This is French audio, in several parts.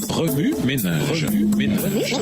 Remue ménage. Remue ménage.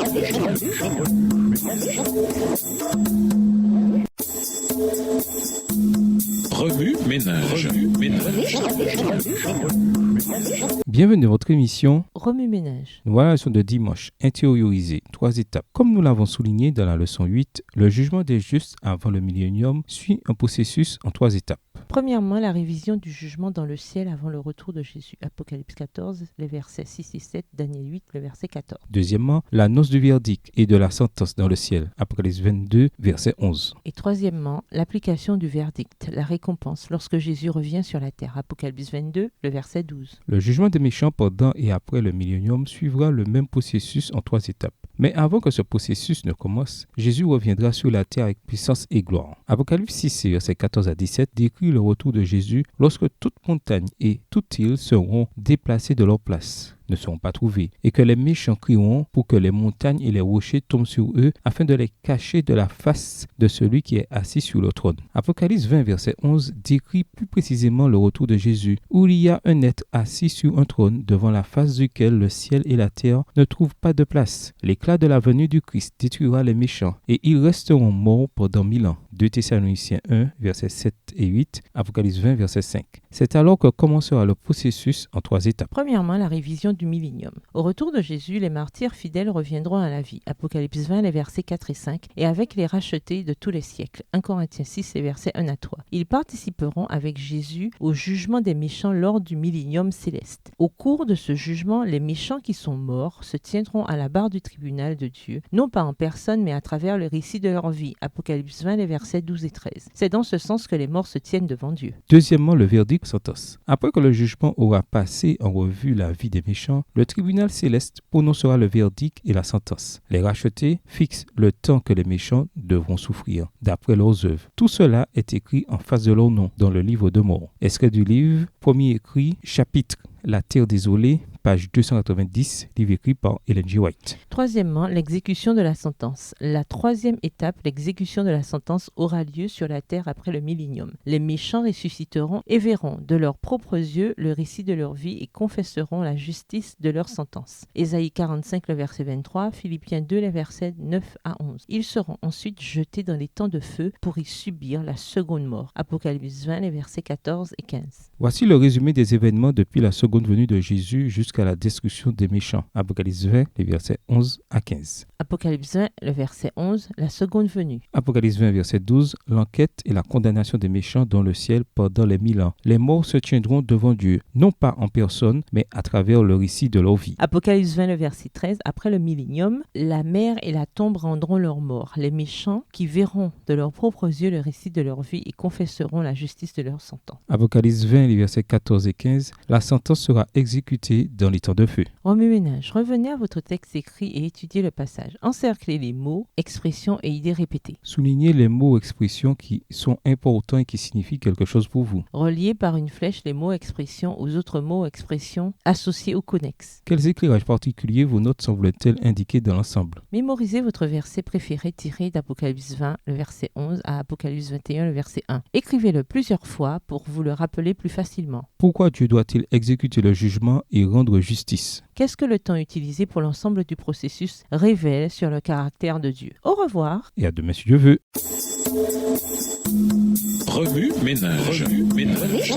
Bienvenue dans votre émission Remue-ménage. Nous voilà à la leçon de dimanche, intérioriser, 3 étapes. Comme nous l'avons souligné dans la leçon 8, le jugement des justes avant le millénium suit un processus en 3 étapes. Premièrement, la révision du jugement dans le ciel avant le retour de Jésus. Apocalypse 14, les versets 6 et 7, Daniel 8, le verset 14. Deuxièmement, l'annonce du verdict et de la sentence dans le ciel. Apocalypse 22, verset 11. Et troisièmement, l'application du verdict, la récompense, lorsque Jésus revient sur la terre. Apocalypse 22, le verset 12. Le jugement des méchants pendant et après le millénium suivra le même processus en 3 étapes. Mais avant que ce processus ne commence, Jésus reviendra sur la terre avec puissance et gloire. Apocalypse 6, versets 14 à 17 décrit le retour de Jésus lorsque toute montagne et toute île seront déplacées de leur place, ne seront pas trouvés, et que les méchants crieront pour que les montagnes et les rochers tombent sur eux afin de les cacher de la face de celui qui est assis sur le trône. Apocalypse 20, verset 11 décrit plus précisément le retour de Jésus, où il y a un être assis sur un trône devant la face duquel le ciel et la terre ne trouvent pas de place. L'éclat de la venue du Christ détruira les méchants, et ils resteront morts pendant 1000 ans. 2 Thessaloniciens 1, versets 7 et 8, Apocalypse 20, verset 5. C'est alors que commencera le processus en 3 étapes. Premièrement, la révision du millénium. Au retour de Jésus, les martyrs fidèles reviendront à la vie. Apocalypse 20, les versets 4 et 5, et avec les rachetés de tous les siècles. 1 Corinthiens 6, les versets 1 à 3. Ils participeront avec Jésus au jugement des méchants lors du millénium céleste. Au cours de ce jugement, les méchants qui sont morts se tiendront à la barre du tribunal de Dieu, non pas en personne, mais à travers le récit de leur vie. Apocalypse 20, les versets 12 et 13. C'est dans ce sens que les morts se tiennent devant Dieu. Deuxièmement, le verdict sentence. Après que le jugement aura passé en revue la vie des méchants, le tribunal céleste prononcera le verdict et la sentence. Les rachetés fixent le temps que les méchants devront souffrir, d'après leurs œuvres. Tout cela est écrit en face de leur nom dans le livre de mort. Extrait du livre, premier écrit, chapitre La Terre désolée, page 290, livre écrit par Ellen G. White. Troisièmement, l'exécution de la sentence. La troisième étape, l'exécution de la sentence, aura lieu sur la terre après le millénium. Les méchants ressusciteront et verront de leurs propres yeux le récit de leur vie et confesseront la justice de leur sentence. Ésaïe 45, le verset 23, Philippiens 2, les versets 9 à 11. Ils seront ensuite jetés dans les temps de feu pour y subir la seconde mort. Apocalypse 20, les versets 14 et 15. Voici le résumé des événements depuis la seconde venue de Jésus jusqu'à la destruction des méchants. Apocalypse 20, les versets 11 à 15. Apocalypse 20, le verset 11, la seconde venue. Apocalypse 20, verset 12, l'enquête et la condamnation des méchants dans le ciel pendant les 1000 ans. Les morts se tiendront devant Dieu, non pas en personne, mais à travers le récit de leur vie. Apocalypse 20, le verset 13, après le millénium, la mer et la tombe rendront leur mort. Les méchants qui verront de leurs propres yeux le récit de leur vie et confesseront la justice de leur sentence. Apocalypse 20, les versets 14 et 15, la sentence sera exécutée dans les temps de feu. Remue-ménage. Revenez à votre texte écrit et étudiez le passage. Encerclez les mots, expressions et idées répétées. Soulignez les mots ou expressions qui sont importants et qui signifient quelque chose pour vous. Reliez par une flèche les mots expressions aux autres mots expressions associés ou connexes. Quels éclairages particuliers vos notes semblent-elles indiquer dans l'ensemble? Mémorisez votre verset préféré tiré d'Apocalypse 20, le verset 11 à Apocalypse 21, le verset 1. Écrivez-le plusieurs fois pour vous le rappeler plus facilement. Pourquoi Dieu doit-il exécuter le jugement et rendre justice? Qu'est-ce que le temps utilisé pour l'ensemble du processus révèle sur le caractère de Dieu? Au revoir. Et à demain si Dieu veut. Remue ménage. Remue ménage.